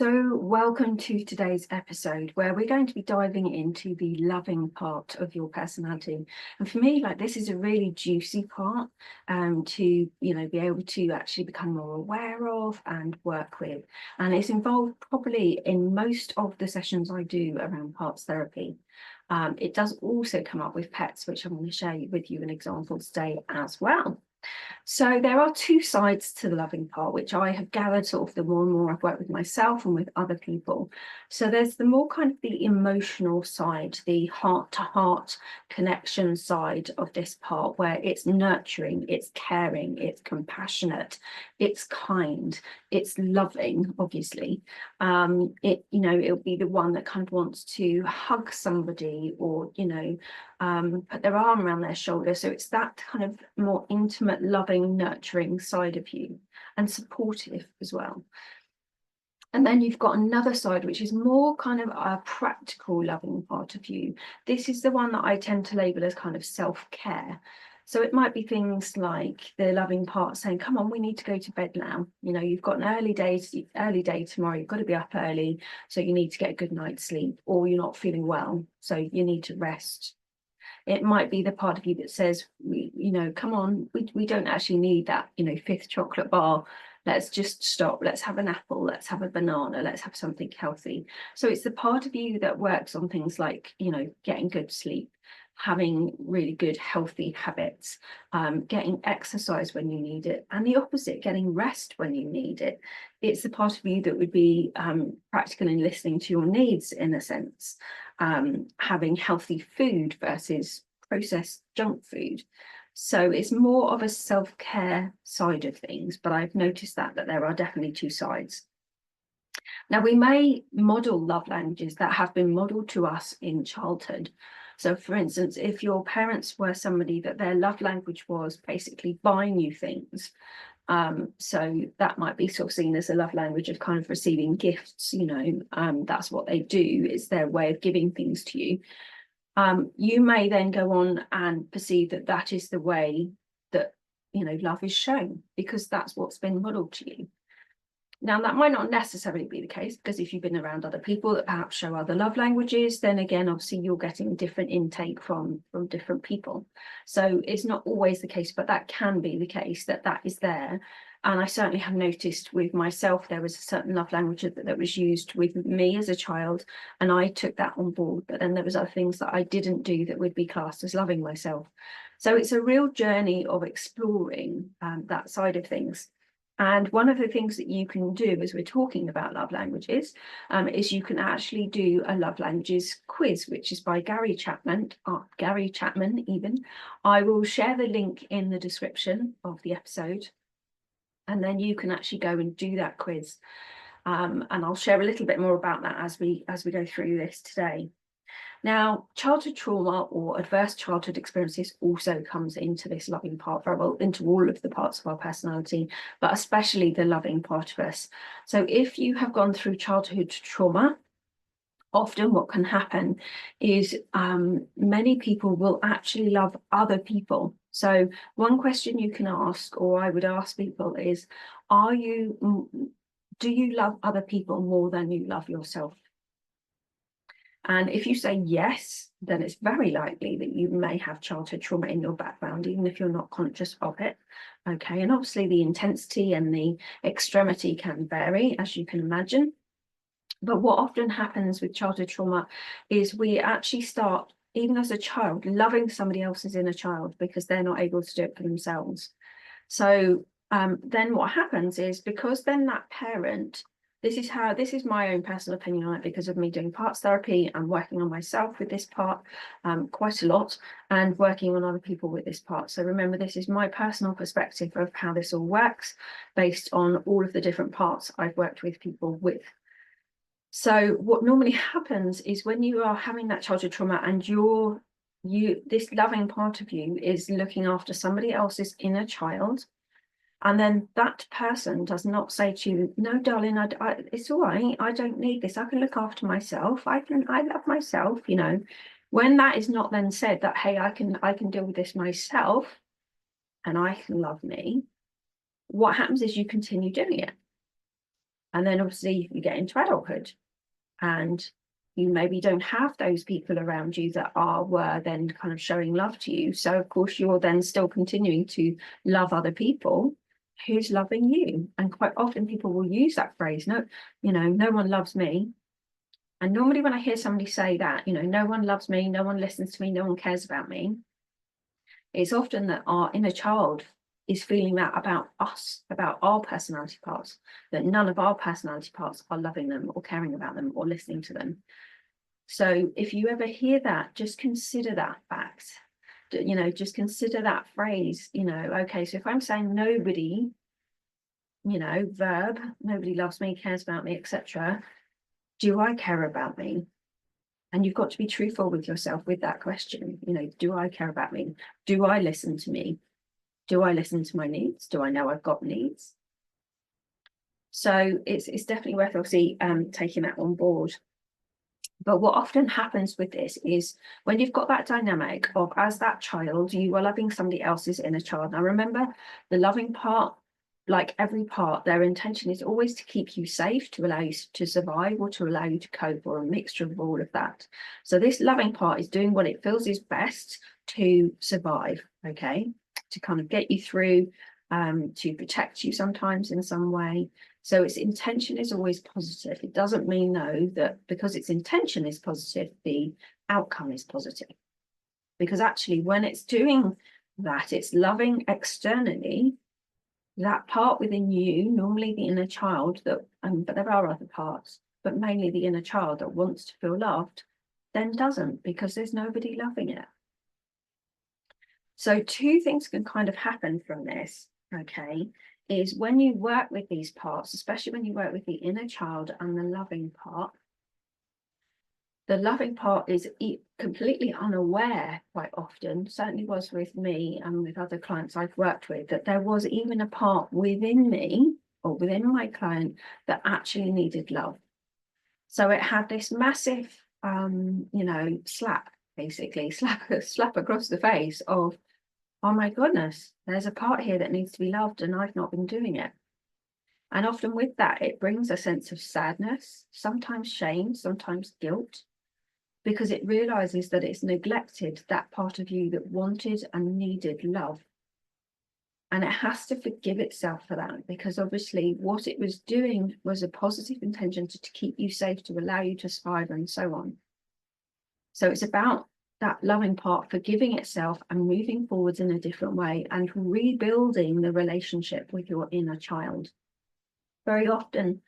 So welcome to today's episode where we're going to be diving into the loving part of your personality. And for me, this is a really juicy part to, be able to actually become more aware of and work with. And it's involved probably in most of the sessions I do around parts therapy. It does also come up with pets, which I'm going to share with you an example today as well. So there are two sides to the loving part, which I have gathered sort of the more and more I've worked with myself and with other people. So there's the more kind of the emotional side, the heart-to-heart connection side of this part, where it's nurturing, it's caring, it's compassionate, it's kind, it's loving, obviously. It'll be the one that kind of wants to hug somebody or, put their arm around their shoulder. So it's that kind of more intimate, loving, nurturing side of you, and supportive as well. And then you've got another side, which is more kind of a practical, loving part of you. This is the one that I tend to label as kind of self-care. So it might be things like the loving part saying, come on, we need to go to bed now. You've got an early day tomorrow, you've got to be up early, so you need to get a good night's sleep, or you're not feeling well, so you need to rest. It might be the part of you that says, come on, we don't actually need that, fifth chocolate bar. Let's just stop. Let's have an apple. Let's have a banana. Let's have something healthy. So it's the part of you that works on things like, getting good sleep, having really good healthy habits, getting exercise when you need it, and the opposite, getting rest when you need it. It's the part of you that would be practical in listening to your needs, in a sense, having healthy food versus processed junk food. So it's more of a self-care side of things, but I've noticed that there are definitely two sides. Now, we may model love languages that have been modeled to us in childhood. So, for instance, if your parents were somebody that their love language was basically buying you things, so that might be sort of seen as a love language of kind of receiving gifts, that's what they do, it's their way of giving things to you. You may then go on and perceive that that is the way that, love is shown, because that's what's been modeled to you. Now, that might not necessarily be the case, because if you've been around other people that perhaps show other love languages, then again, obviously, you're getting different intake from different people. So it's not always the case, but that can be the case, that is there. And I certainly have noticed with myself, there was a certain love language that was used with me as a child, and I took that on board. But then there was other things that I didn't do that would be classed as loving myself. So it's a real journey of exploring that side of things. And one of the things that you can do as we're talking about love languages is you can actually do a love languages quiz, which is by Gary Chapman even. I will share the link in the description of the episode, and then you can actually go and do that quiz. And I'll share a little bit more about that as we go through this today. Now, childhood trauma or adverse childhood experiences also comes into this loving part very well, into all of the parts of our personality, but especially the loving part of us. So if you have gone through childhood trauma, often what can happen is many people will actually love other people. So one question you can ask, or I would ask people, is, do you love other people more than you love yourself? And if you say yes, then it's very likely that you may have childhood trauma in your background, even if you're not conscious of it. Okay, and obviously the intensity and the extremity can vary, as you can imagine. But what often happens with childhood trauma is we actually start, even as a child, loving somebody else's inner child because they're not able to do it for themselves. So then what happens is, because then that parent, this is my own personal opinion on it, because of me doing parts therapy and working on myself with this part quite a lot, and working on other people with this part. So remember, this is my personal perspective of how this all works based on all of the different parts I've worked with people with. So what normally happens is, when you are having that childhood trauma and this loving part of you is looking after somebody else's inner child, and then that person does not say to you, no, darling, it's all right, I don't need this, I can look after myself, I love myself, when that is not then said that, hey, I can deal with this myself and I can love me, what happens is you continue doing it. And then obviously you get into adulthood and you maybe don't have those people around you that were then kind of showing love to you. So of course you're then still continuing to love other people. Who's loving you? And quite often people will use that phrase, no, no one loves me. And normally when I hear somebody say that, no one loves me, no one listens to me, no one cares about me, it's often that our inner child is feeling that about us, about our personality parts, that none of our personality parts are loving them or caring about them or listening to them. So if you ever hear that, just consider that fact, just consider that phrase, okay, so if I'm saying nobody, verb, nobody loves me, cares about me, etc., do I care about me? And you've got to be truthful with yourself with that question. Do I care about me? Do I listen to me? Do I listen to my needs? Do I know I've got needs? So it's definitely worth obviously taking that on board. But what often happens with this is when you've got that dynamic of, as that child, you are loving somebody else's inner child. Now remember, the loving part, like every part, their intention is always to keep you safe, to allow you to survive, or to allow you to cope, or a mixture of all of that. So this loving part is doing what it feels is best to survive, okay, to kind of get you through, to protect you sometimes in some way. So its intention is always positive. It doesn't mean, though, that because its intention is positive, the outcome is positive. Because actually, when it's doing that, it's loving externally, that part within you, normally the inner child, that, but there are other parts, but mainly the inner child that wants to feel loved, then doesn't, because there's nobody loving it. So two things can kind of happen from this, okay, is when you work with these parts, especially when you work with the inner child and the loving part is completely unaware quite often, certainly was with me and with other clients I've worked with, that there was even a part within me or within my client that actually needed love. So it had this massive, slap, basically, slap across the face of, oh my goodness, there's a part here that needs to be loved and I've not been doing it. And often with that, it brings a sense of sadness, sometimes shame, sometimes guilt, because it realizes that it's neglected that part of you that wanted and needed love. And it has to forgive itself for that, because obviously what it was doing was a positive intention to keep you safe, to allow you to survive and so on. So it's about that loving part forgiving itself and moving forwards in a different way and rebuilding the relationship with your inner child. Very often,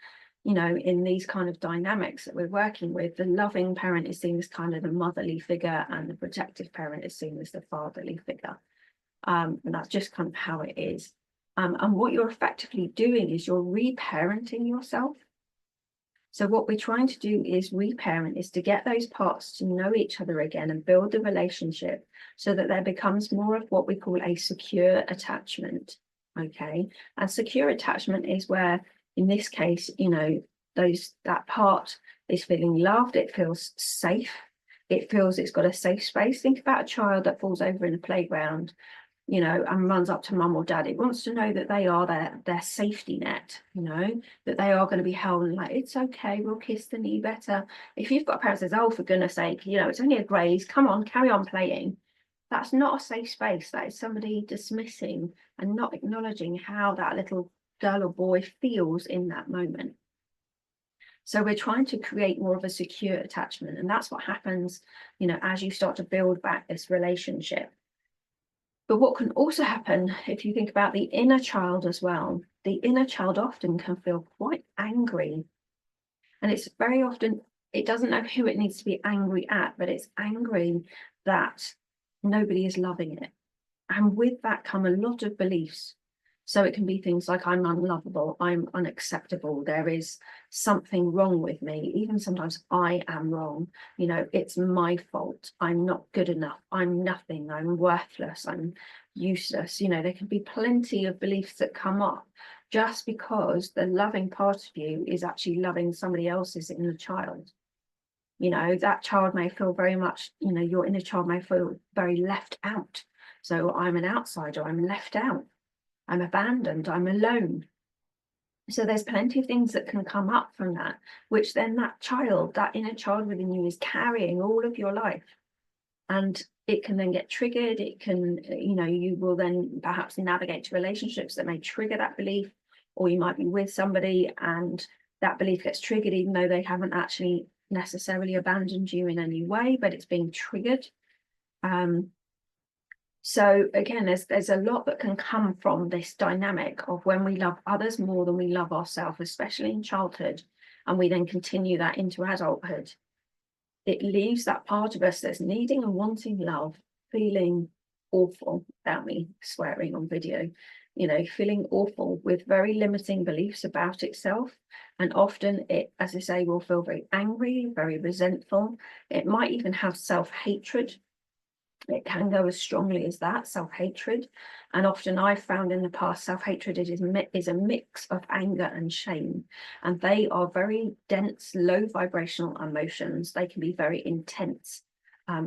in these kind of dynamics that we're working with, the loving parent is seen as kind of the motherly figure and the protective parent is seen as the fatherly figure. And that's just kind of how it is. And what you're effectively doing is you're reparenting yourself. So what we're trying to do is reparent, is to get those parts to know each other again and build the relationship so that there becomes more of what we call a secure attachment. Okay. And secure attachment is where, in this case, that part is feeling loved, it feels safe, it feels it's got a safe space. Think about a child that falls over in a playground, and runs up to mum or dad. It wants to know that they are their safety net, that they are going to be held and like, it's okay, we'll kiss the knee better. If you've got a parent that says, oh, for goodness sake, it's only a graze, come on, carry on playing. That's not a safe space. That is somebody dismissing and not acknowledging how that little girl or boy feels in that moment. So we're trying to create more of a secure attachment. And that's what happens, as you start to build back this relationship. But what can also happen, if you think about the inner child as well, the inner child often can feel quite angry. And it's very often, it doesn't know who it needs to be angry at, but it's angry that nobody is loving it. And with that come a lot of beliefs. So it can be things like, I'm unlovable, I'm unacceptable, there is something wrong with me. Even sometimes I am wrong, it's my fault, I'm not good enough, I'm nothing, I'm worthless, I'm useless. There can be plenty of beliefs that come up just because the loving part of you is actually loving somebody else's inner child. That child may feel very much, your inner child may feel very left out. So I'm an outsider, I'm left out, I'm abandoned, I'm alone. So there's plenty of things that can come up from that, which then that child, that inner child within you, is carrying all of your life. And it can then get triggered. It can, you will then perhaps navigate to relationships that may trigger that belief, or you might be with somebody and that belief gets triggered, even though they haven't actually necessarily abandoned you in any way, but it's being triggered. So again, there's a lot that can come from this dynamic of when we love others more than we love ourselves, especially in childhood, and we then continue that into adulthood. It leaves that part of us that's needing and wanting love feeling awful, without me swearing on video, feeling awful with very limiting beliefs about itself. And often it, as I say, will feel very angry, very resentful. It might even have self-hatred. It can go as strongly as that, self-hatred. And often I've found in the past, self-hatred is a mix of anger and shame. And they are very dense, low vibrational emotions. They can be very intense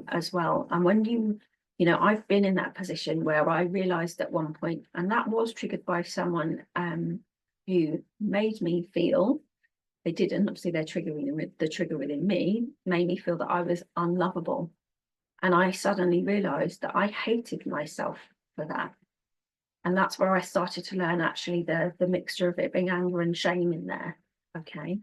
as well. And when I've been in that position where I realized at one point, and that was triggered by someone who made me feel, they didn't, obviously the trigger within me made me feel that I was unlovable. And I suddenly realized that I hated myself for that. And that's where I started to learn actually the mixture of it being anger and shame in there. Okay.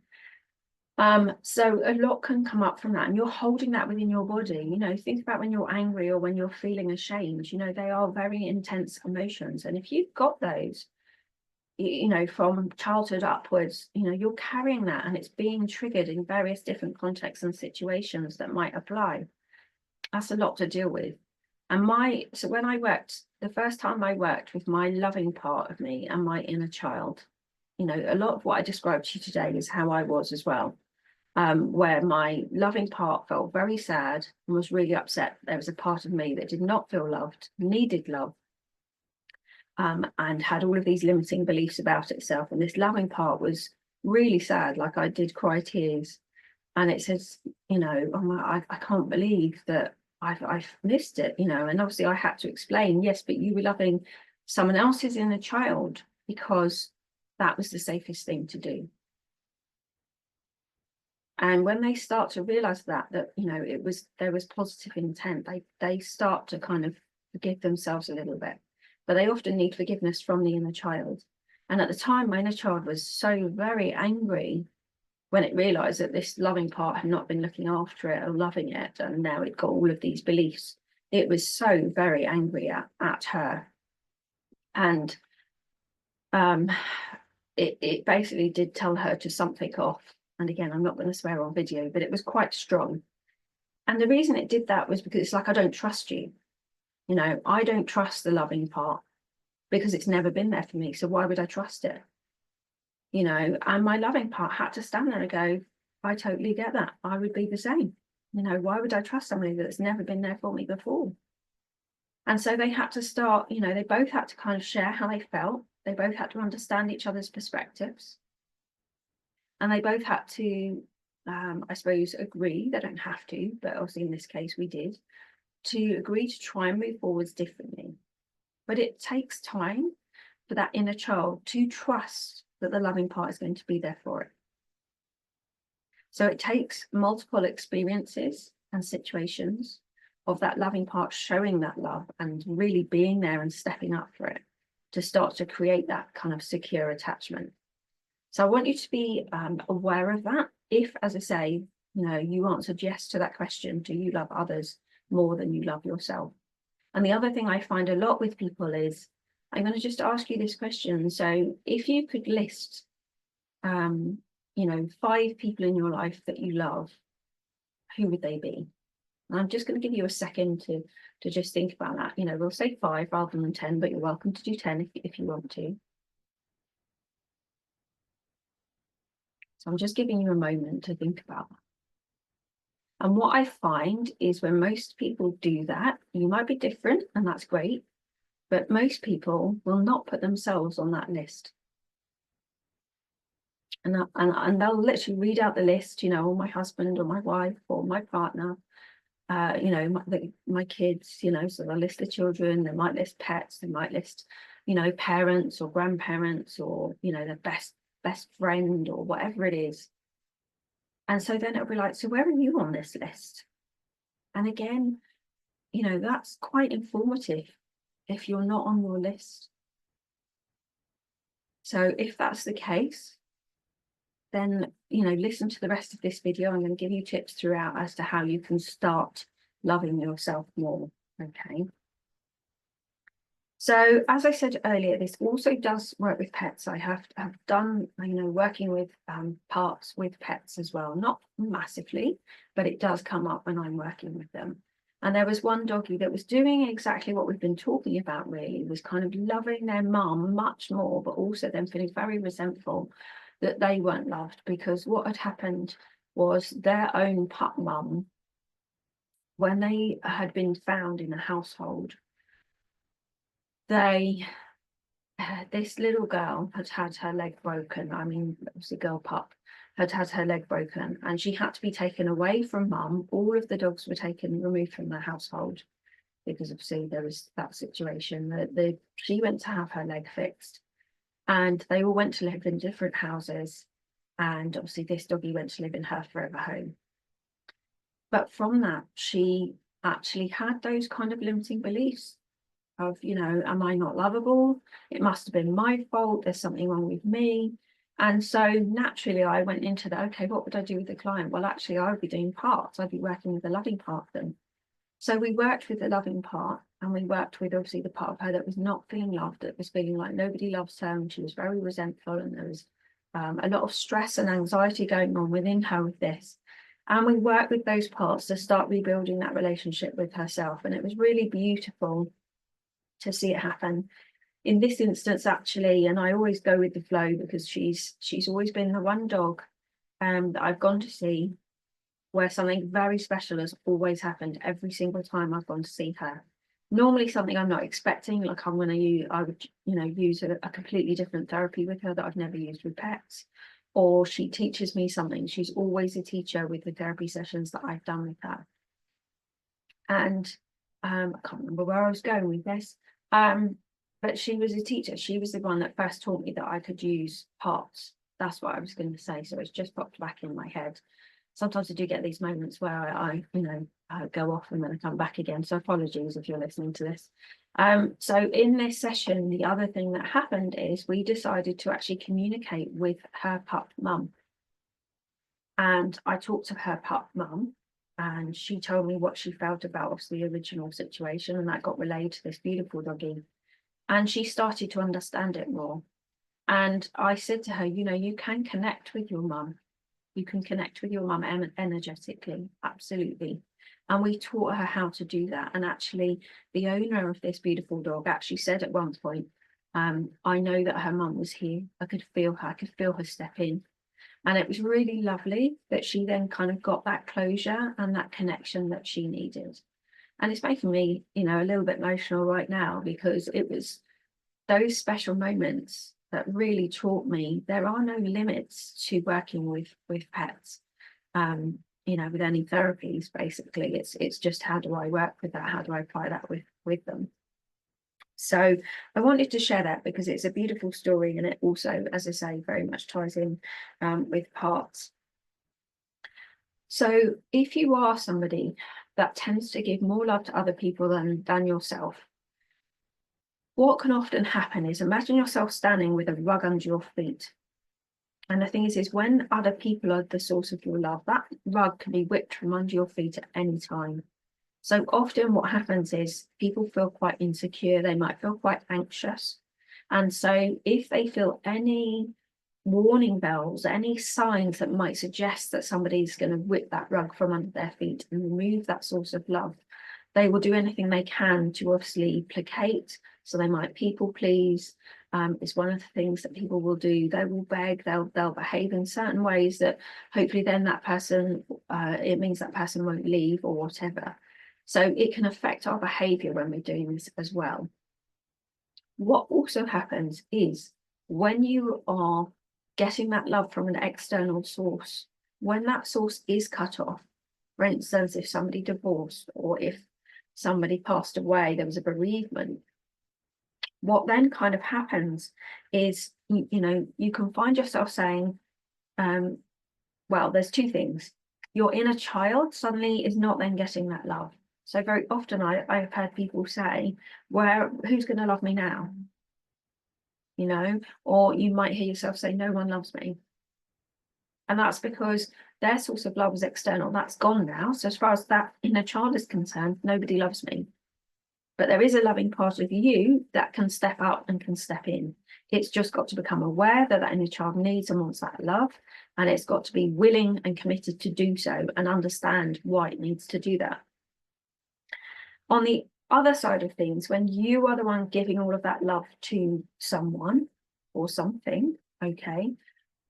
So a lot can come up from that, and you're holding that within your body. Think about when you're angry or when you're feeling ashamed. They are very intense emotions. And if you've got those, from childhood upwards, you're carrying that, and it's being triggered in various different contexts and situations that might apply. That's a lot to deal with. And so when the first time I worked with my loving part of me and my inner child, a lot of what I described to you today is how I was as well, where my loving part felt very sad and was really upset. There was a part of me that did not feel loved, needed love, and had all of these limiting beliefs about itself. And this loving part was really sad, like I did cry tears. And it says, I can't believe that I've missed it, and obviously I had to explain, yes, but you were loving someone else's inner child because that was the safest thing to do. And when they start to realize that there was positive intent, they start to kind of forgive themselves a little bit, but they often need forgiveness from the inner child. And at the time, my inner child was so very angry when it realized that this loving part had not been looking after it or loving it, and now it got all of these beliefs. It was so very angry at her. And it basically did tell her to something off. And again, I'm not going to swear on video, but it was quite strong. And the reason it did that was because it's like, I don't trust you. I don't trust the loving part because it's never been there for me. So why would I trust it? And my loving part had to stand there and go, I totally get that. I would be the same. Why would I trust somebody that's never been there for me before? And so they had to start, they both had to kind of share how they felt. They both had to understand each other's perspectives. And they both had to, I suppose, agree. They don't have to, but obviously in this case we did, to agree to try and move forwards differently. But it takes time for that inner child to trust that the loving part is going to be there for it. So it takes multiple experiences and situations of that loving part showing that love and really being there and stepping up for it to start to create that kind of secure attachment. So I want you to be aware of that. If, as I say, you answered yes to that question, do you love others more than you love yourself? And the other thing I find a lot with people is, I'm going to just ask you this question. So if you could list, 5 people in your life that you love, who would they be? And I'm just going to give you a second to just think about that. We'll say 5 rather than 10, but you're welcome to do 10 if you want to. So I'm just giving you a moment to think about that. And what I find is when most people do that, you might be different, and that's great, but most people will not put themselves on that list. And they'll literally read out the list, or my husband or my wife or my partner, my kids, so they'll list the children, they might list pets, they might list, parents or grandparents or, their best best friend or whatever it is. And so then it'll be like, so where are you on this list? And again, you know, that's quite informative if you're not on your list. So if that's the case, then, you know, listen to the rest of this video. I'm going to give you tips throughout as to how you can start loving yourself more. Okay. So as I said earlier, this also does work with pets. I have done, you know, working with parts with pets as well, not massively, but it does come up when I'm working with them. And there was one doggy that was doing exactly what we've been talking about, really, was kind of loving their mum much more, but also then feeling very resentful that they weren't loved, because what had happened was their own pup mum, when they had been found in a household, this little girl had had her leg broken. I mean, it was a girl pup, had had her leg broken, and she had to be taken away from mum. All of the dogs were removed from the household, because obviously there was that situation. She went to have her leg fixed, and they all went to live in different houses. And obviously this doggy went to live in her forever home. But from that, she actually had those kind of limiting beliefs of, you know, am I not lovable? It must have been my fault. There's something wrong with me. And so naturally I went into that, okay, what would I do with the client? Well, actually, I would be doing parts. I'd be working with the loving part of them. So we worked with the loving part, and we worked with obviously the part of her that was not feeling loved, that was feeling like nobody loves her, and she was very resentful, and there was a lot of stress and anxiety going on within her with this. And we worked with those parts to start rebuilding that relationship with herself. And it was really beautiful to see it happen. In this instance, actually, and I always go with the flow, because she's always been the one dog that I've gone to see where something very special has always happened every single time I've gone to see her. Normally something I'm not expecting, like I would, you know, use a completely different therapy with her that I've never used with pets, or she teaches me something. She's always a teacher with the therapy sessions that I've done with her. And I can't remember where I was going with this, but she was a teacher. She was the one that first taught me that I could use parts. That's what I was going to say. So it's just popped back in my head. Sometimes I do get these moments where I you know, go off and then I come back again. So apologies if you're listening to this. So in this session, the other thing that happened is we decided to actually communicate with her pup mum. And I talked to her pup mum, and she told me what she felt about the original situation, and that got relayed to this beautiful doggy. And she started to understand it more. And I said to her, you know, you can connect with your mum. You can connect with your mum energetically, absolutely. And we taught her how to do that. And actually, the owner of this beautiful dog actually said at one point, I know that her mum was here. I could feel her. I could feel her step in. And it was really lovely that she then kind of got that closure and that connection that she needed. And it's making me, you know, a little bit emotional right now, because it was those special moments that really taught me there are no limits to working with pets. You know, with any therapies, basically, it's just how do I work with that? How do I apply that with them? So I wanted to share that because it's a beautiful story, and it also, as I say, very much ties in with parts. So if you are somebody that tends to give more love to other people than yourself, what can often happen is, imagine yourself standing with a rug under your feet. And the thing is when other people are the source of your love, that rug can be whipped from under your feet at any time. So often what happens is people feel quite insecure. They might feel quite anxious. And so if they feel any warning bells, any signs that might suggest that somebody's going to whip that rug from under their feet and remove that source of love, they will do anything they can to obviously placate. So they might people please. It's one of the things that people will do. They will beg, they'll behave in certain ways that hopefully then that person, it means that person won't leave or whatever. So it can affect our behavior when we're doing this as well. What also happens is when you are getting that love from an external source, when that source is cut off, for instance, if somebody divorced or if somebody passed away, there was a bereavement, what then kind of happens is, you know, you can find yourself saying, well, there's two things. Your inner child suddenly is not then getting that love. So very often I've heard people say, who's going to love me now? You know, or you might hear yourself say, no one loves me. And that's because their source of love is external. That's gone now. So as far as that inner child is concerned, nobody loves me. But there is a loving part of you that can step out and can step in. It's just got to become aware that that inner child needs and wants that love. And it's got to be willing and committed to do so and understand why it needs to do that. On the other side of things, when you are the one giving all of that love to someone or something, okay,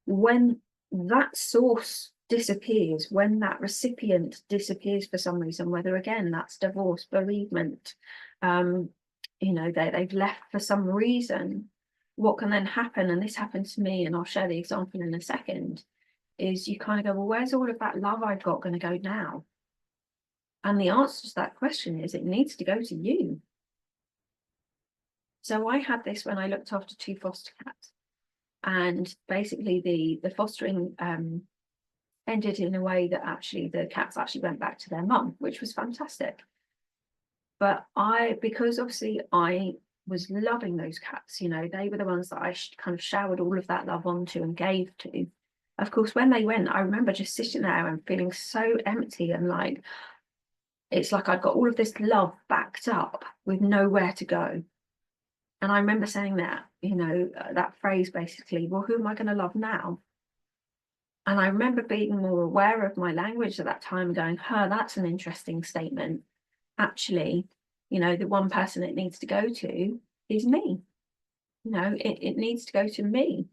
when that source disappears, when that recipient disappears for some reason, whether again that's divorce, bereavement, you know, they've left for some reason, what can then happen, and this happened to me, and I'll share the example in a second, is you kind of go, well, where's all of that love I've got going to go now? And the answer to that question is it needs to go to you. So I had this when I looked after 2 foster cats, and basically the fostering ended in a way that actually the cats actually went back to their mum, which was fantastic. But because obviously I was loving those cats, you know, they were the ones that I kind of showered all of that love onto and gave to. Of course, when they went, I remember just sitting there and feeling so empty, and like, it's like I'd got all of this love backed up with nowhere to go. And I remember saying that, you know, that phrase basically, well, who am I going to love now? And I remember being more aware of my language at that time, going, that's an interesting statement. Actually, you know, the one person it needs to go to is me. You know, it needs to go to me.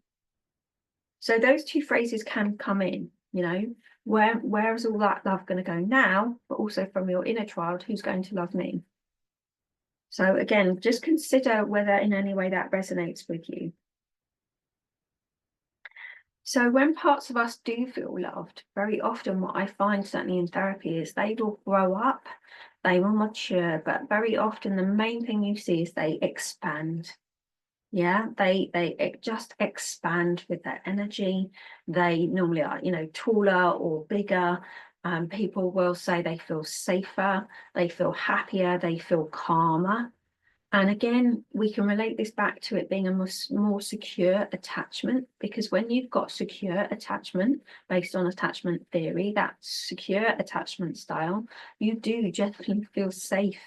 So those 2 phrases can come in, you know, where is all that love going to go now, but also from your inner child, who's going to love me? So again, just consider whether in any way that resonates with you. So when parts of us do feel loved, very often what I find, certainly in therapy, is they will grow up, they will mature, but very often the main thing you see is they expand. Yeah, they just expand with their energy. They normally are, you know, taller or bigger. People will say they feel safer, they feel happier, they feel calmer. And again, we can relate this back to it being a more secure attachment, because when you've got secure attachment based on attachment theory, that secure attachment style, you do generally feel safe.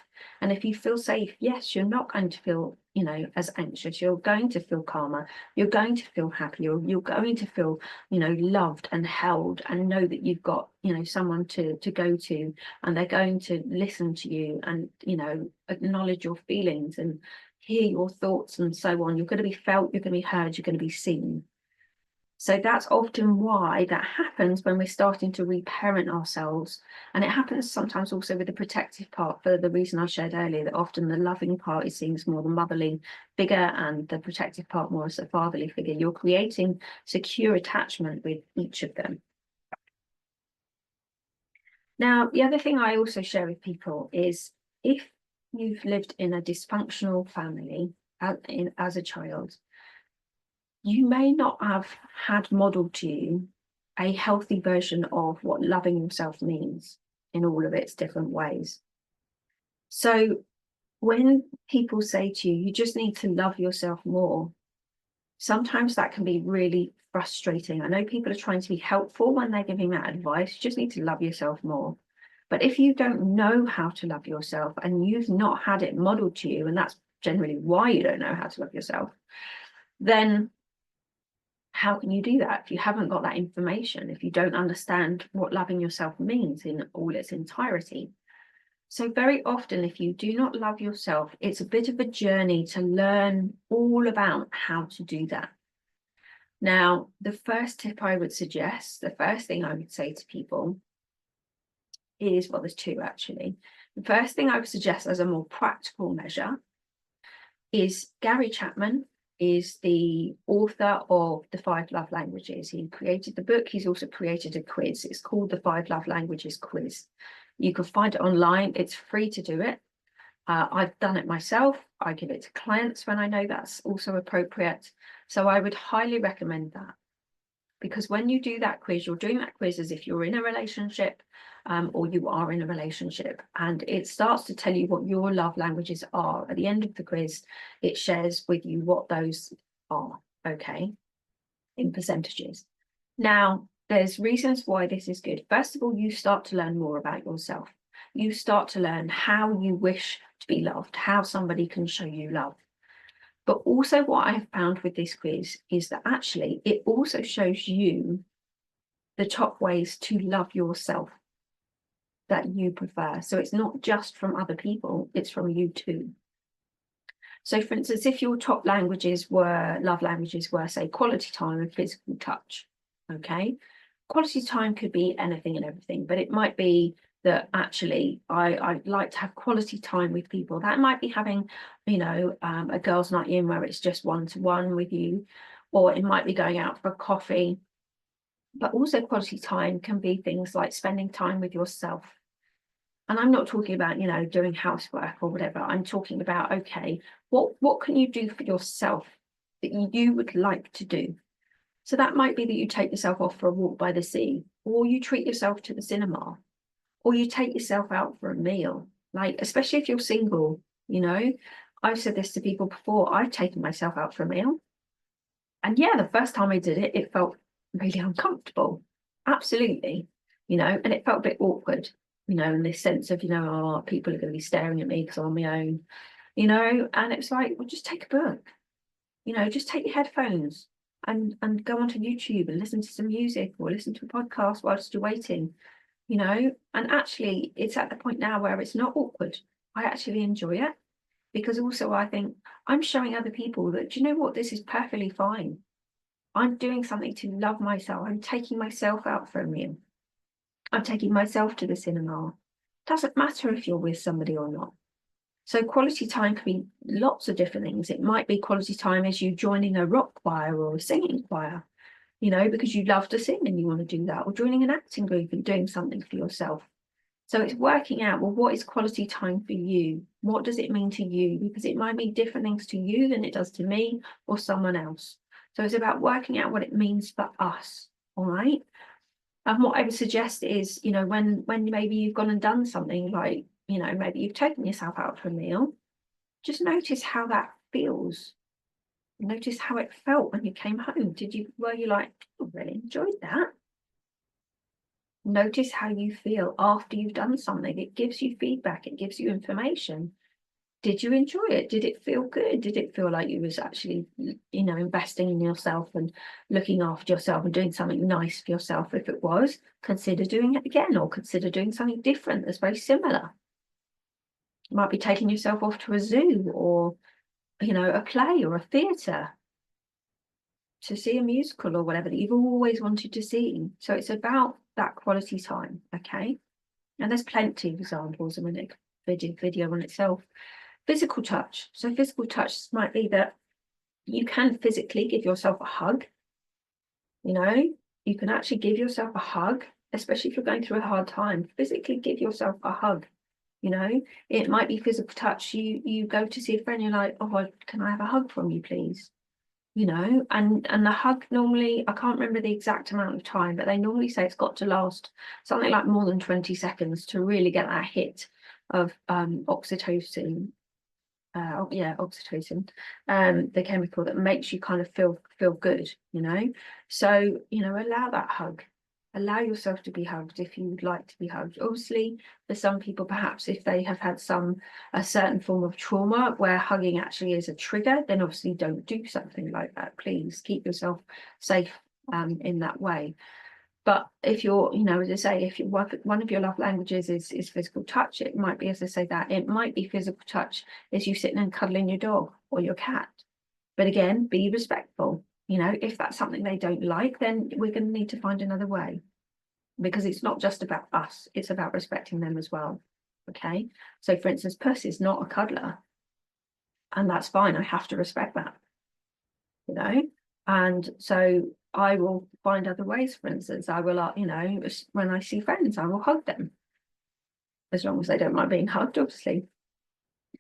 And if you feel safe, yes, you're not going to feel, you know, as anxious. You're going to feel calmer. You're going to feel happier. You're going to feel, you know, loved and held, and know that you've got, you know, someone to go to, and they're going to listen to you and, you know, acknowledge your feelings and hear your thoughts and so on. You're going to be felt, you're going to be heard, you're going to be seen. So that's often why that happens when we're starting to reparent ourselves. And it happens sometimes also with the protective part, for the reason I shared earlier, that often the loving part is seen as more the motherly figure and the protective part more as a fatherly figure. You're creating secure attachment with each of them. Now, the other thing I also share with people is, if you've lived in a dysfunctional family as a child, you may not have had modeled to you a healthy version of what loving yourself means in all of its different ways. So when people say to you, you just need to love yourself more, sometimes that can be really frustrating. I know people are trying to be helpful when they're giving that advice. You just need to love yourself more. But if you don't know how to love yourself, and you've not had it modeled to you, and that's generally why you don't know how to love yourself, then how can you do that if you haven't got that information, if you don't understand what loving yourself means in all its entirety? So very often, if you do not love yourself, it's a bit of a journey to learn all about how to do that. Now, the first tip I would suggest, the first thing I would say to people is, well, there's 2 actually. The first thing I would suggest as a more practical measure is, Gary Chapman is the author of the 5 Love Languages. He created the book. He's also created a quiz. It's called the 5 Love Languages quiz. You can find it online. It's free to do it. I've done it myself. I give it to clients when I know that's also appropriate. So I would highly recommend that, because when you do that quiz, you're doing that quiz as if you're in a relationship, or you are in a relationship, and it starts to tell you what your love languages are. At the end of the quiz, it shares with you what those are, okay, in percentages. Now, there's reasons why this is good. First of all, you start to learn more about yourself. You start to learn how you wish to be loved, how somebody can show you love. But also what I have found with this quiz is that actually it also shows you the top ways to love yourself that you prefer. So it's not just from other people, it's from you too. So for instance, if your top love languages were, say, quality time and physical touch, okay? Quality time could be anything and everything, but it might be that actually I'd like to have quality time with people. That might be having, a girls' night in where it's just one-to-one with you, or it might be going out for a coffee. But also quality time can be things like spending time with yourself. And I'm not talking about, doing housework or whatever. I'm talking about, okay, what can you do for yourself that you would like to do? So that might be that you take yourself off for a walk by the sea, or you treat yourself to the cinema, or you take yourself out for a meal. Like, especially if you're single, I've said this to people before, I've taken myself out for a meal. And yeah, the first time I did it, it felt really uncomfortable. Absolutely. And it felt a bit awkward, in this sense of, oh, people are going to be staring at me because I'm on my own, and it's like, well, just take a book, just take your headphones and go onto YouTube and listen to some music or listen to a podcast whilst you're waiting, and actually it's at the point now where it's not awkward. I actually enjoy it, because also I think I'm showing other people that, do you know what, this is perfectly fine. I'm doing something to love myself. I'm taking myself out for a meal. I'm taking myself to the cinema. Doesn't matter if you're with somebody or not. So quality time can be lots of different things. It might be quality time as you joining a rock choir or a singing choir, because you love to sing and you want to do that, or joining an acting group and doing something for yourself. So it's working out, well, what is quality time for you? What does it mean to you? Because it might mean different things to you than it does to me or someone else. So it's about working out what it means for us, all right? And what I would suggest is, when maybe you've gone and done something like, maybe you've taken yourself out for a meal, just notice how that feels. Notice how it felt when you came home. Were you like, I really enjoyed that? Notice how you feel after you've done something. It gives you feedback. It gives you information. Did you enjoy it? Did it feel good? Did it feel like you was actually, investing in yourself and looking after yourself and doing something nice for yourself? If it was, consider doing it again, or consider doing something different that's very similar. You might be taking yourself off to a zoo, or, a play or a theatre, to see a musical or whatever that you've always wanted to see. So it's about that quality time, okay? And there's plenty of examples. I mean, video on itself. Physical touch. So physical touch might be that you can physically give yourself a hug. You can actually give yourself a hug, especially if you're going through a hard time. Physically give yourself a hug. It might be physical touch. You go to see a friend, you're like, oh, can I have a hug from you, please? And the hug normally, I can't remember the exact amount of time, but they normally say it's got to last something like more than 20 seconds to really get that hit of oxytocin. Oxytocin, the chemical that makes you kind of feel good, So, allow that hug. Allow yourself to be hugged if you would like to be hugged. Obviously, for some people, perhaps if they have had a certain form of trauma where hugging actually is a trigger, then obviously don't do something like that. Please keep yourself safe in that way. But if you're, as I say, if one of your love languages is physical touch, it might be, as I say, that it might be physical touch as you sitting and cuddling your dog or your cat. But again, be respectful. If that's something they don't like, then we're going to need to find another way, because it's not just about us, it's about respecting them as well. Okay. So for instance, Puss is not a cuddler, and that's fine. I have to respect that, and so I will find other ways. For instance, I will, when I see friends, I will hug them, as long as they don't mind being hugged, obviously.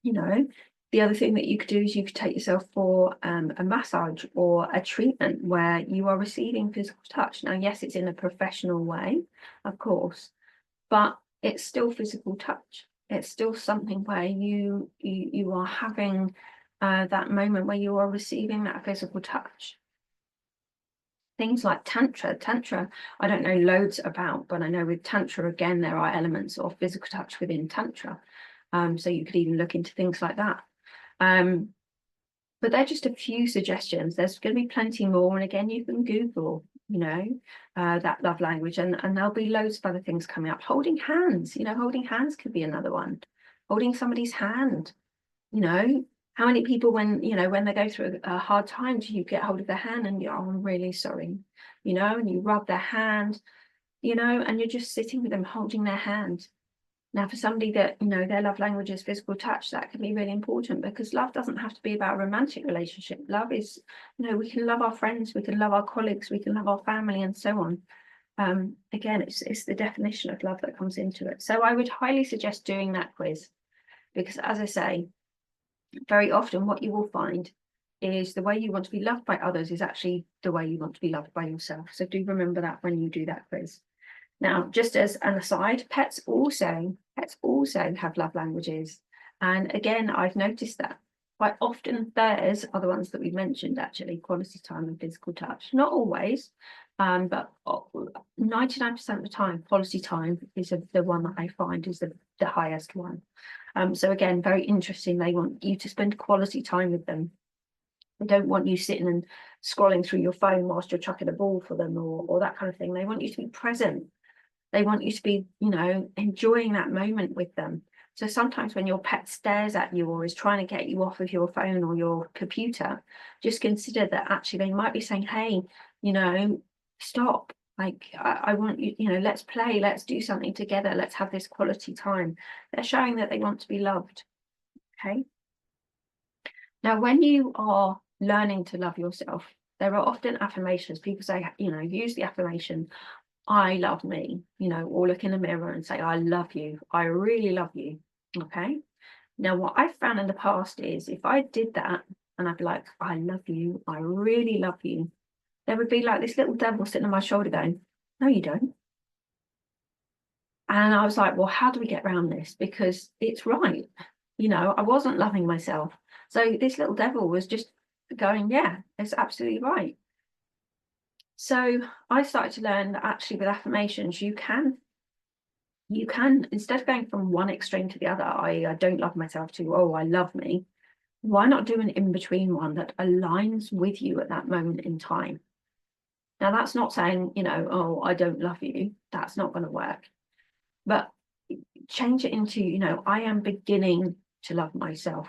You know, the other thing that you could do is you could take yourself for a massage or a treatment where you are receiving physical touch. Now, yes, it's in a professional way, of course, but it's still physical touch. It's still something where you are having that moment where you are receiving that physical touch. Things like tantra, I don't know loads about, but I know with tantra, again, there are elements of physical touch within tantra. So you could even look into things like that. But they're just a few suggestions. There's going to be plenty more. And again, you can Google, that love language, and there'll be loads of other things coming up. Holding hands, holding hands could be another one. Holding somebody's hand, how many people, when they go through a hard time, do you get hold of their hand and you're, oh, I'm really sorry, and you rub their hand, and you're just sitting with them holding their hand. Now, for somebody that, their love language is physical touch, that can be really important, because love doesn't have to be about a romantic relationship. Love is, we can love our friends, we can love our colleagues, we can love our family, and so on. Again, it's the definition of love that comes into it. So I would highly suggest doing that quiz, because as I say, very often what you will find is the way you want to be loved by others is actually the way you want to be loved by yourself. So do remember that when you do that quiz. Now, just as an aside, pets also have love languages. And again, I've noticed that quite often theirs are the ones that we've mentioned, actually, quality time and physical touch. Not always, but 99% of the time, quality time is the one that I find is the highest one. So again, very interesting. They want you to spend quality time with them. They don't want you sitting and scrolling through your phone whilst you're chucking a ball for them or that kind of thing. They want you to be present. They want you to be, enjoying that moment with them. So sometimes when your pet stares at you or is trying to get you off of your phone or your computer, just consider that actually they might be saying, hey, stop. Like, I want you, let's play, let's do something together. Let's have this quality time. They're showing that they want to be loved. Okay. Now, when you are learning to love yourself, there are often affirmations. People say, use the affirmation, I love me, or look in the mirror and say, I love you. I really love you. Okay. Now, what I've found in the past is if I did that and I'd be like, I love you, I really love you, there would be like this little devil sitting on my shoulder going, no, you don't. And I was like, well, how do we get around this? Because it's right. I wasn't loving myself. So this little devil was just going, yeah, it's absolutely right. So I started to learn that actually with affirmations, you can, instead of going from one extreme to the other, I don't love myself, to, oh, I love me, why not do an in-between one that aligns with you at that moment in time? Now, that's not saying, oh, I don't love you. That's not going to work. But change it into, I am beginning to love myself.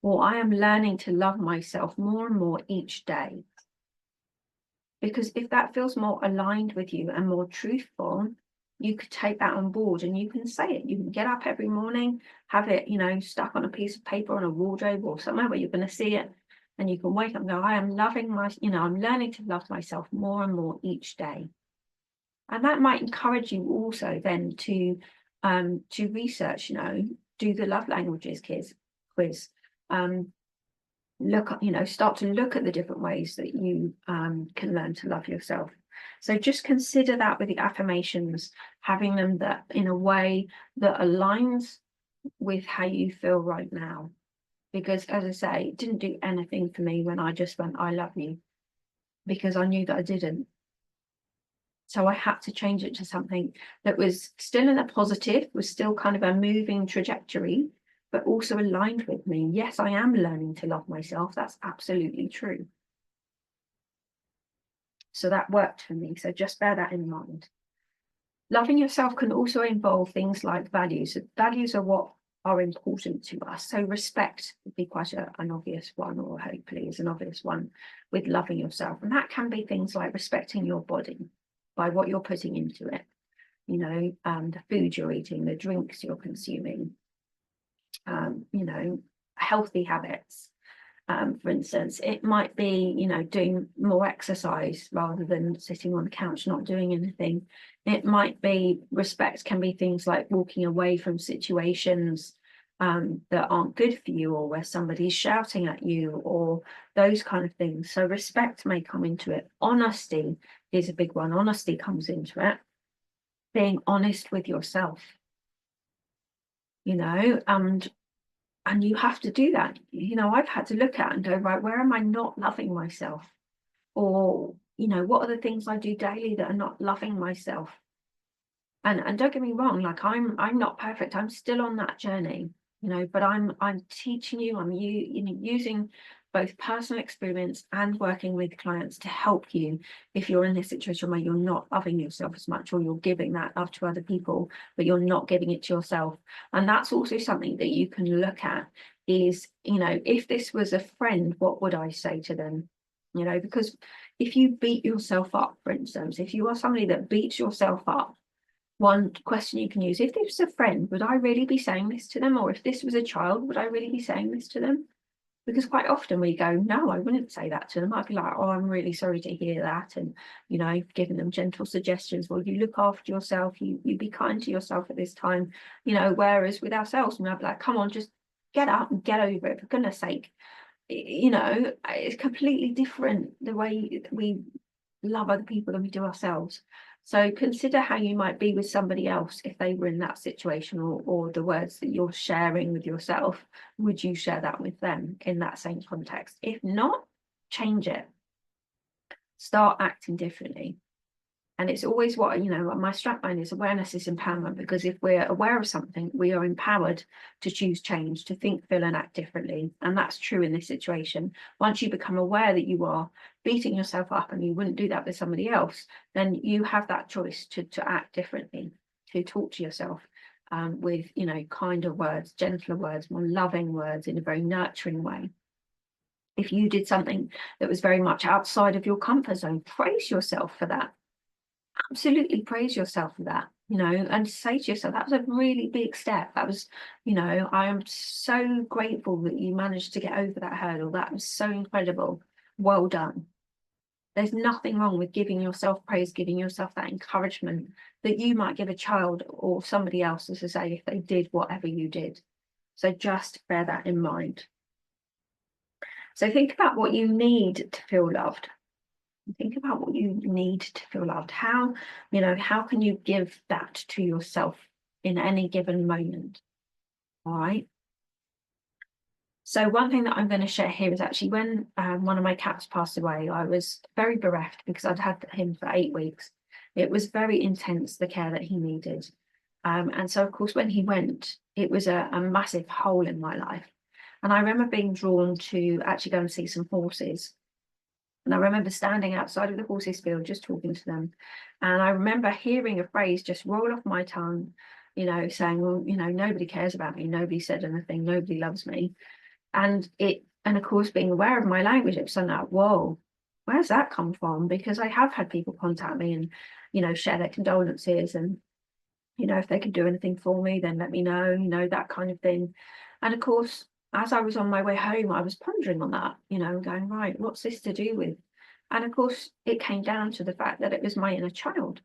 Or I am learning to love myself more and more each day. Because if that feels more aligned with you and more truthful, you could take that on board and you can say it. You can get up every morning, have it, stuck on a piece of paper on a wardrobe or somewhere where you're going to see it. And you can wake up and go, I am loving I'm learning to love myself more and more each day. And that might encourage you also then to research, do the love languages quiz. Start to look at the different ways that you can learn to love yourself. So just consider that with the affirmations, having them that in a way that aligns with how you feel right now. Because as I say, it didn't do anything for me when I just went, I love you, because I knew that I didn't. So I had to change it to something that was still in a positive, was still kind of a moving trajectory, but also aligned with me. Yes, I am learning to love myself. That's absolutely true. So that worked for me. So just bear that in mind. Loving yourself can also involve things like values. Values are what are important to us. So respect would be quite an obvious one, or hopefully is an obvious one with loving yourself. And that can be things like respecting your body by what you're putting into it. The food you're eating, the drinks you're consuming, healthy habits. For instance, it might be, doing more exercise rather than sitting on the couch, not doing anything. It might be, respect can be things like walking away from situations that aren't good for you, or where somebody's shouting at you, or those kind of things. So respect may come into it. Honesty is a big one. Honesty comes into it. Being honest with yourself, and you have to do that. I've had to look at and go, right, where am I not loving myself? Or, what are the things I do daily that are not loving myself? And don't get me wrong, like I'm not perfect. I'm still on that journey, but I'm teaching you, I'm using both personal experience and working with clients to help you if you're in this situation where you're not loving yourself as much, or you're giving that love to other people, but you're not giving it to yourself. And that's also something that you can look at is, if this was a friend, what would I say to them? Because if you beat yourself up, for instance, if you are somebody that beats yourself up, one question you can use, if this was a friend, would I really be saying this to them? Or if this was a child, would I really be saying this to them? Because quite often we go, no, I wouldn't say that to them. I'd be like, oh, I'm really sorry to hear that. And, giving them gentle suggestions. Well, you look after yourself, you be kind to yourself at this time, whereas with ourselves, I'd be like, come on, just get up and get over it, for goodness sake. It's completely different the way we love other people than we do ourselves. So consider how you might be with somebody else if they were in that situation, or the words that you're sharing with yourself, would you share that with them in that same context? If not, change it. Start acting differently. And it's always what, my strapline is: awareness is empowerment, because if we're aware of something, we are empowered to choose change, to think, feel, and act differently. And that's true in this situation. Once you become aware that you are beating yourself up, and you wouldn't do that with somebody else, then you have that choice to act differently, to talk to yourself with, kinder words, gentler words, more loving words, in a very nurturing way. If you did something that was very much outside of your comfort zone, praise yourself for that. Absolutely praise yourself for that, and say to yourself, that was a really big step. That was, I am so grateful that you managed to get over that hurdle. That was so incredible. Well done. There's nothing wrong with giving yourself praise, giving yourself that encouragement that you might give a child or somebody else, as I say, if they did whatever you did. So just bear that in mind. So think about what you need to feel loved. Think about what you need to feel loved. How can you give that to yourself in any given moment? All right. So one thing that I'm going to share here is actually when one of my cats passed away, I was very bereft because I'd had him for 8 weeks. It was very intense, the care that he needed. And so, of course, when he went, it was a massive hole in my life. And I remember being drawn to actually go and see some horses. And I remember standing outside of the horses' field, just talking to them. And I remember hearing a phrase just roll off my tongue, saying, well, nobody cares about me. Nobody said anything. Nobody loves me. And of course, being aware of my language, it was something like, whoa, where's that come from? Because I have had people contact me and, share their condolences, and, if they could do anything for me, then let me know, that kind of thing. And of course, as I was on my way home, I was pondering on that, going, right, what's this to do with? And of course, it came down to the fact that it was my inner child.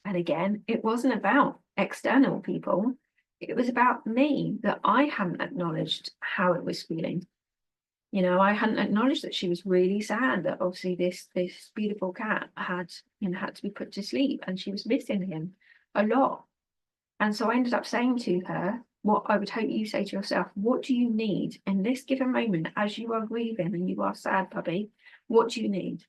And again, it wasn't about external people. It was about me, that I hadn't acknowledged how it was feeling. I hadn't acknowledged that she was really sad, that obviously this beautiful cat had to be put to sleep, and she was missing him a lot. And so I ended up saying to her, what I would hope you say to yourself: what do you need in this given moment as you are grieving and you are sad, puppy? What do you need?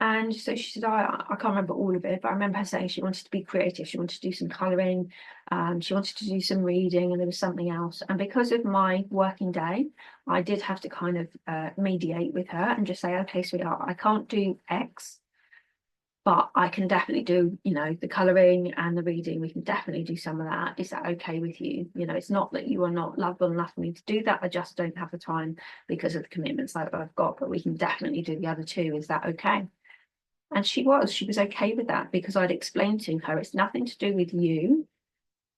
And so she said, I can't remember all of it, but I remember her saying she wanted to be creative. She wanted to do some colouring. She wanted to do some reading, and there was something else. And because of my working day, I did have to kind of mediate with her and just say, okay, sweetheart, I can't do X, but I can definitely do, the colouring and the reading. We can definitely do some of that. Is that okay with you? It's not that you are not lovable enough for me to do that. I just don't have the time because of the commitments that I've got, but we can definitely do the other two. Is that okay? And she was okay with that, because I'd explained to her, it's nothing to do with you.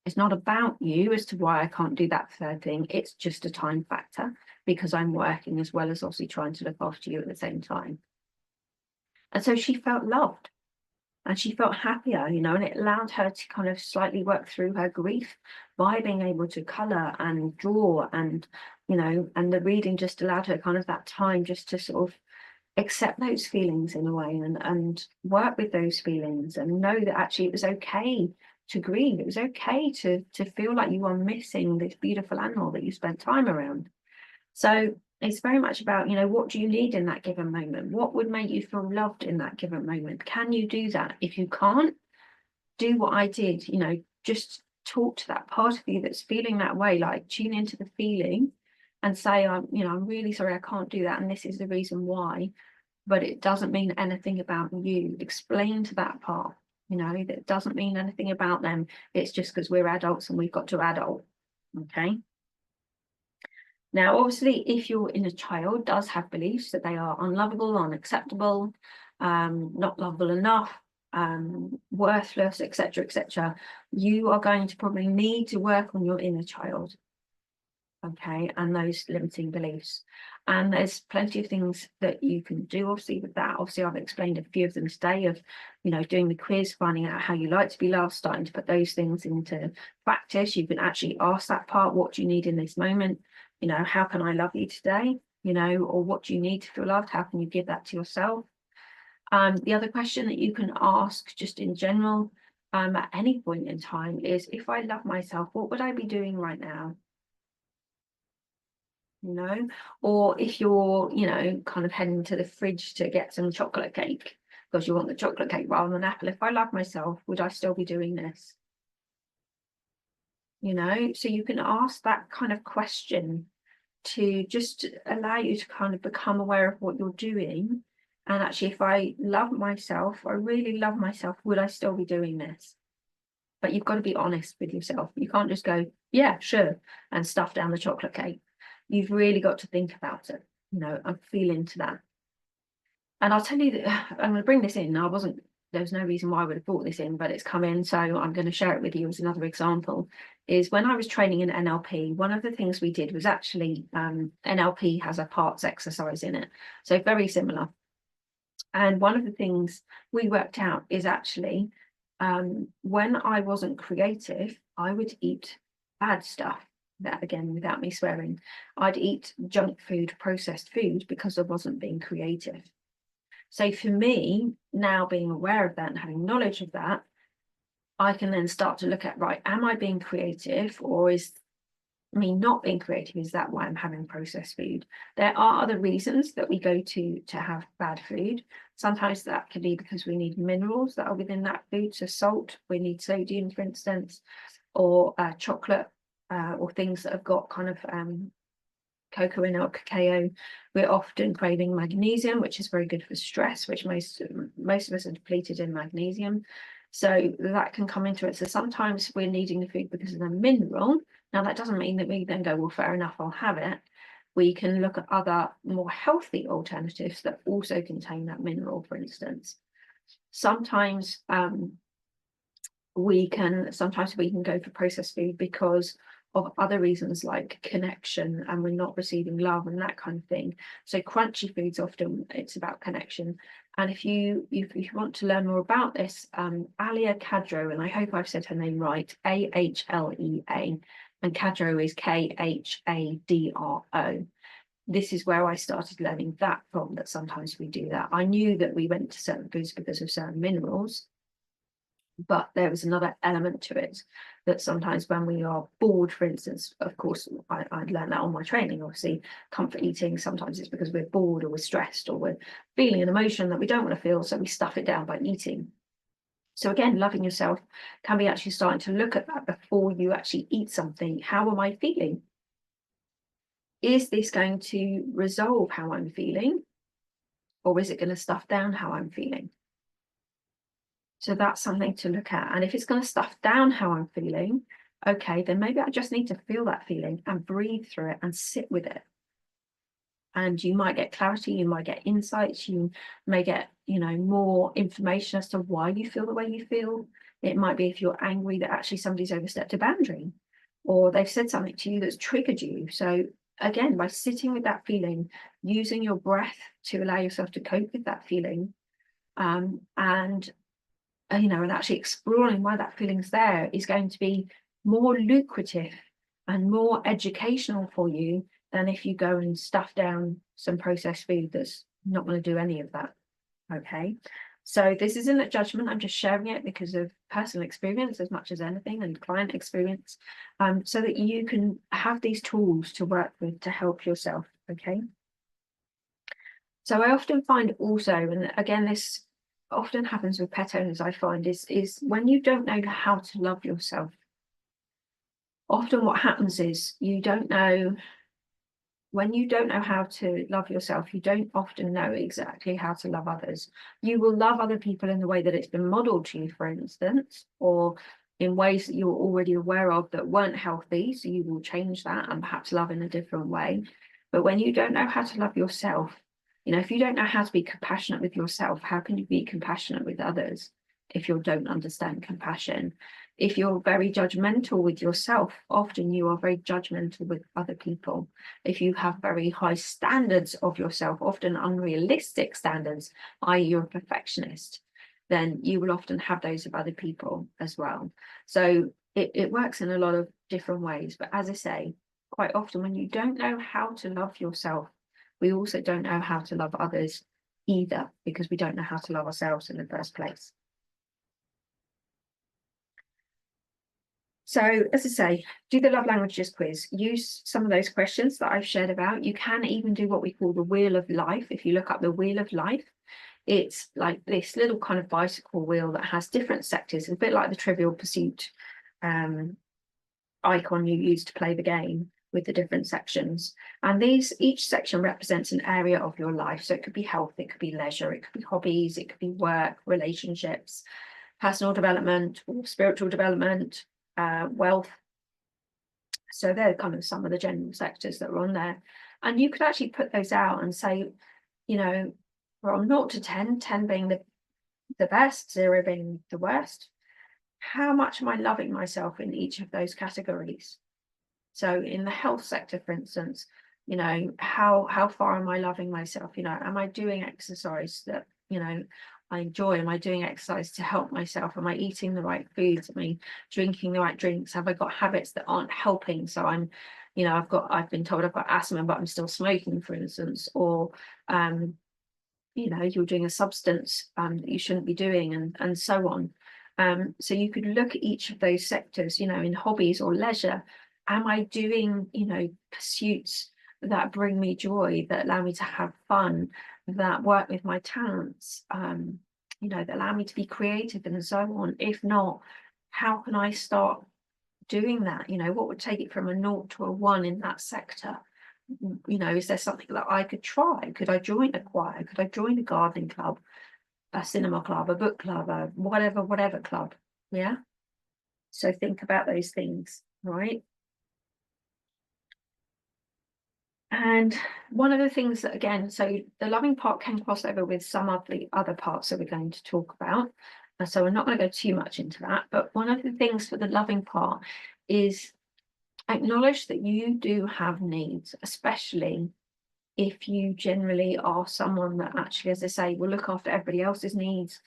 It's not about you as to why I can't do that third thing. It's just a time factor, because I'm working as well as obviously trying to look after you at the same time. And so she felt loved. and she felt happier, you know, and it allowed her to kind of slightly work through her grief by being able to color and draw, and, you know, and the reading just allowed her kind of that time just to sort of accept those feelings in a way, and work with those feelings, and know that actually it was okay to grieve. It was okay to feel like you are missing this beautiful animal that you spent time around. So it's very much about, you know, what do you need in that given moment? What would make you feel loved in that given moment? Can you do that? If you can't, do what I did, you know, just talk to that part of you that's feeling that way, like tune into the feeling and say, I'm really sorry, I can't do that, and this is the reason why, but it doesn't mean anything about you. Explain to that part, you know, that it doesn't mean anything about them. It's just because we're adults and we've got to adult. Okay. Now, obviously, if your inner child does have beliefs that they are unlovable, unacceptable, not lovable enough, worthless, etc., you are going to probably need to work on your inner child. Okay, and those limiting beliefs. And there's plenty of things that you can do, obviously, with that. Obviously, I've explained a few of them today, of, you know, doing the quiz, finding out how you like to be loved, starting to put those things into practice. You can actually ask that part, what do you need in this moment? You know, how can I love you today? You know, or what do you need to feel loved? How can you give that to yourself? The other question that you can ask just in general, at any point in time, is, if I love myself, what would I be doing right now? You know, or if you're, you know, kind of heading to the fridge to get some chocolate cake because you want the chocolate cake rather than an apple, if I love myself, would I still be doing this? You know, so you can ask that kind of question to just allow you to kind of become aware of what you're doing. And actually, if I love myself, I really love myself, would I still be doing this? But you've got to be honest with yourself. You can't just go, yeah, sure, and stuff down the chocolate cake. You've really got to think about it, you know, and feel into that. And I'll tell you that I'm going to bring this in. There's no reason why I would have brought this in, but it's come in. So I'm going to share it with you as another example. Is when I was training in NLP, one of the things we did was actually, NLP has a parts exercise in it. So very similar. And one of the things we worked out is actually, when I wasn't creative, I would eat bad stuff. That, again, without me swearing, I'd eat junk food, processed food, because I wasn't being creative. So for me, now being aware of that and having knowledge of that, I can then start to look at, right, am I being creative, or is me not being creative, is that why I'm having processed food? There are other reasons that we go to have bad food. Sometimes that can be because we need minerals that are within that food. So salt, we need sodium, for instance, or chocolate, or things that have got kind of cocoa in or cacao. We're often craving magnesium, which is very good for stress, which most of us are depleted in magnesium. So that can come into it. So sometimes we're needing the food because of the mineral. Now, that doesn't mean that we then go, well, fair enough, I'll have it. We can look at other more healthy alternatives that also contain that mineral, for instance. Sometimes we can go for processed food because of other reasons, like connection, and we're not receiving love and that kind of thing. So crunchy foods, often it's about connection. And if you want to learn more about this, Ahlea Khadro, and I hope I've said her name right, Ahlea, and Khadro is Khadro. This is where I started learning that from, that sometimes we do that. I knew that we went to certain foods because of certain minerals, but there was another element to it, that sometimes when we are bored, for instance, of course, I'd learned that on my training, obviously, comfort eating, sometimes it's because we're bored or we're stressed or we're feeling an emotion that we don't want to feel, so we stuff it down by eating. So again, loving yourself can be actually starting to look at that before you actually eat something. How am I feeling? Is this going to resolve how I'm feeling, or is it going to stuff down how I'm feeling? So that's something to look at. And if it's going to stuff down how I'm feeling, okay, then maybe I just need to feel that feeling and breathe through it and sit with it. And you might get clarity, you might get insights, you may get, you know, more information as to why you feel the way you feel. It might be, if you're angry, that actually somebody's overstepped a boundary, or they've said something to you that's triggered you. So again, by sitting with that feeling, using your breath to allow yourself to cope with that feeling, and and actually exploring why that feeling's there is going to be more lucrative and more educational for you than if you go and stuff down some processed food that's not going to do any of that. Okay, so this isn't a judgment. I'm just sharing it because of personal experience as much as anything, and client experience, so that you can have these tools to work with to help yourself. Okay, so I often find also, and again, this often happens with pet owners, I find, is when you don't know how to love yourself. Often what happens is when you don't know how to love yourself, you don't often know exactly how to love others. You will love other people in the way that it's been modeled to you, for instance, or in ways that you're already aware of that weren't healthy. So you will change that and perhaps love in a different way. But when you don't know how to love yourself, if you don't know how to be compassionate with yourself, how can you be compassionate with others if you don't understand compassion? If you're very judgmental with yourself, often you are very judgmental with other people. If you have very high standards of yourself, often unrealistic standards, i.e. you're a perfectionist, then you will often have those of other people as well. So it works in a lot of different ways. But as I say, quite often when you don't know how to love yourself, we also don't know how to love others either, because we don't know how to love ourselves in the first place. So, as I say, do the love languages quiz. Use some of those questions that I've shared about. You can even do what we call the wheel of life. If you look up the wheel of life, it's like this little kind of bicycle wheel that has different sectors, a bit like the Trivial Pursuit icon you use to play the game, with the different sections. And each section represents an area of your life. So it could be health, it could be leisure, it could be hobbies, it could be work, relationships, personal development, or spiritual development, wealth. So they're kind of some of the general sectors that are on there. And you could actually put those out and say, from 0 to 10, 10 being the best, 0 being the worst, how much am I loving myself in each of those categories? So in the health sector, for instance, how far am I loving myself? Am I doing exercise that, I enjoy? Am I doing exercise to help myself? Am I eating the right foods? Am I drinking the right drinks? Have I got habits that aren't helping? So I've been told I've got asthma, but I'm still smoking, for instance, or, you're doing a substance that you shouldn't be doing, and so on. So you could look at each of those sectors, in hobbies or leisure. Am I doing, pursuits that bring me joy, that allow me to have fun, that work with my talents, that allow me to be creative and so on? If not, how can I start doing that? What would take it from a 0 to a 1 in that sector? Is there something that I could try? Could I join a choir? Could I join a gardening club, a cinema club, a book club, a whatever club? Yeah. So think about those things, right? And one of the things that, again, so the loving part can cross over with some of the other parts that we're going to talk about. So we're not going to go too much into that. But one of the things for the loving part is acknowledge that you do have needs, especially if you generally are someone that actually, as I say, will look after everybody else's needs,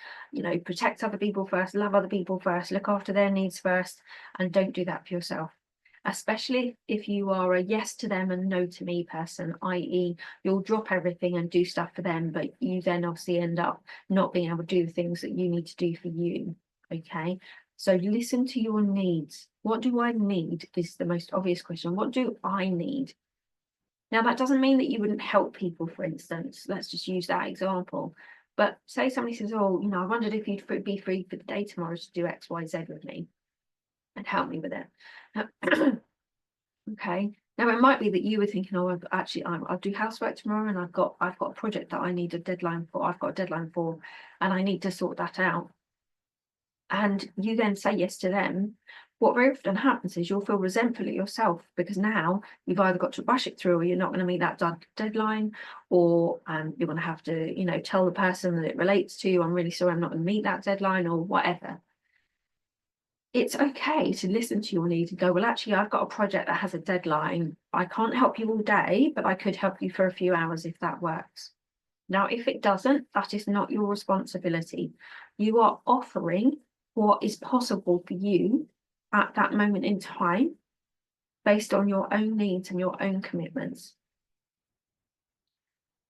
protect other people first, love other people first, look after their needs first, and don't do that for yourself. Especially if you are a yes to them and no to me person, i.e. you'll drop everything and do stuff for them, but you then obviously end up not being able to do the things that you need to do for you. Okay, so listen to your needs. What do I need is the most obvious question. What do I need? Now, that doesn't mean that you wouldn't help people, for instance. Let's just use that example. But say somebody says, oh, I wondered if you'd be free for the day tomorrow to do X, Y, Z with me and help me with it. Okay. Now, it might be that you were thinking, oh, I'll do housework tomorrow, and I've got a project that I need a deadline for. I've got a deadline for, and I need to sort that out. And you then say yes to them. What very often happens is you'll feel resentful at yourself, because now you've either got to rush it through, or you're not going to meet that deadline, or you're going to have to, tell the person that it relates to, I'm really sorry, I'm not going to meet that deadline, or whatever. It's okay to listen to your needs and go, well, actually, I've got a project that has a deadline. I can't help you all day, but I could help you for a few hours if that works. Now, if it doesn't, that is not your responsibility. You are offering what is possible for you at that moment in time, based on your own needs and your own commitments.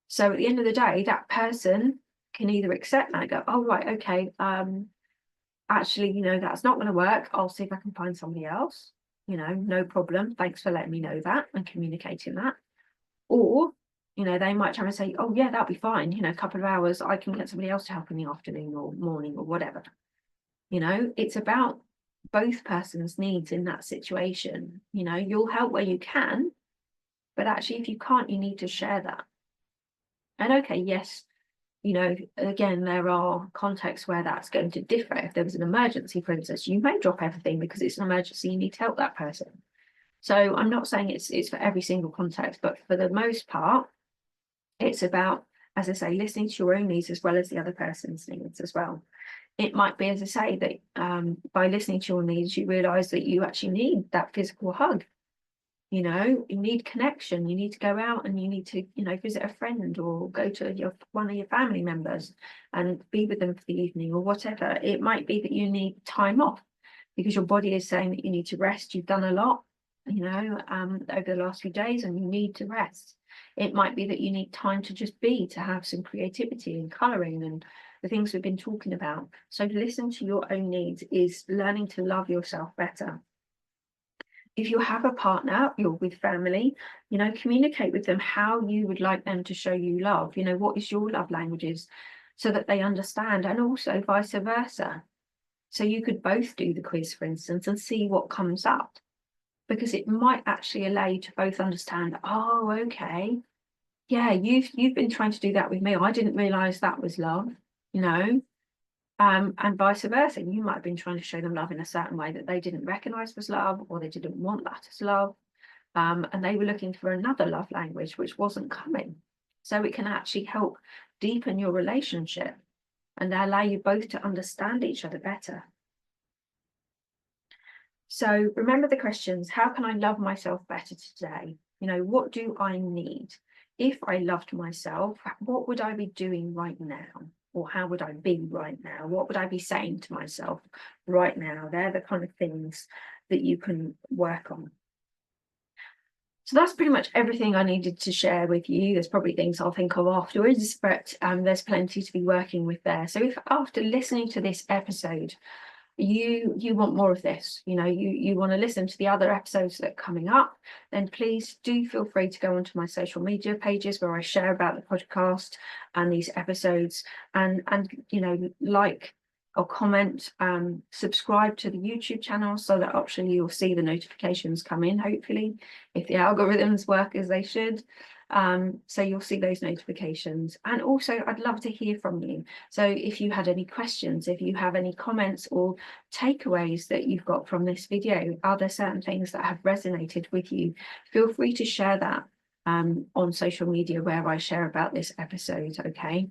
So at the end of the day, that person can either accept that and go, oh, right, okay, actually, you know, that's not going to work. I'll see if I can find somebody else. You know, no problem. Thanks for letting me know that and communicating that. Or, you know, they might try and say, oh, yeah, that'll be fine. You know, a couple of hours, I can get somebody else to help in the afternoon or morning or whatever. You know, it's about both persons' needs in that situation. You know, you'll help where you can, but actually, if you can't, you need to share that. And okay, yes, you know, again, there are contexts where that's going to differ. If there was an emergency, for instance, you may drop everything because it's an emergency, you need to help that person. So I'm not saying it's for every single context, but for the most part, it's about, as I say, listening to your own needs as well as the other person's needs as well. It might be, as I say, that by listening to your needs, you realise that you actually need that physical hug. You know, you need connection. You need to go out and you need to, you know, visit a friend or go to one of your family members and be with them for the evening or whatever. It might be that you need time off because your body is saying that you need to rest. You've done a lot, you know, over the last few days and you need to rest. It might be that you need time to just be, to have some creativity and colouring and the things we've been talking about. So listen to your own needs is learning to love yourself better. If you have a partner, you're with family, you know, communicate with them how you would like them to show you love. You know, what is your love languages so that they understand, and also vice versa. So you could both do the quiz, for instance, and see what comes up, because it might actually allow you to both understand, oh, okay, yeah, you've been trying to do that with me. I didn't realize that was love, you know. And vice versa, you might have been trying to show them love in a certain way that they didn't recognize was love, or they didn't want that as love, and they were looking for another love language which wasn't coming. So it can actually help deepen your relationship and allow you both to understand each other better. So remember the questions: how can I love myself better today? You know, what do I need? If I loved myself, what would I be doing right now? Or how would I be right now? What would I be saying to myself right now? They're the kind of things that you can work on. So that's pretty much everything I needed to share with you. There's probably things I'll think of afterwards, but there's plenty to be working with there. So if after listening to this episode, you want more of this, you know, you want to listen to the other episodes that are coming up, then please do feel free to go onto my social media pages where I share about the podcast and these episodes, and you know, like or comment, subscribe to the YouTube channel so that actually you'll see the notifications come in, hopefully, if the algorithms work as they should. So you'll see those notifications. And also I'd love to hear from you. So if you had any questions, if you have any comments or takeaways that you've got from this video, are there certain things that have resonated with you? Feel free to share that on social media where I share about this episode, okay?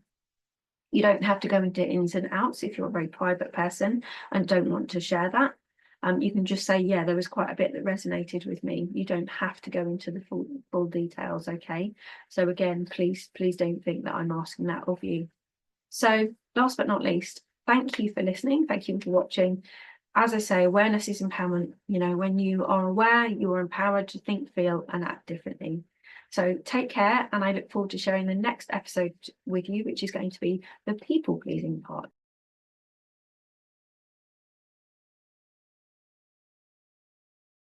You don't have to go into ins and outs if you're a very private person and don't want to share that. You can just say, yeah, there was quite a bit that resonated with me. You don't have to go into the full details, okay? So again, please don't think that I'm asking that of you. So last but not least, thank you for listening. Thank you for watching. As I say, awareness is empowerment. You know, when you are aware, you are empowered to think, feel, and act differently. So take care, and I look forward to sharing the next episode with you, which is going to be the people-pleasing part.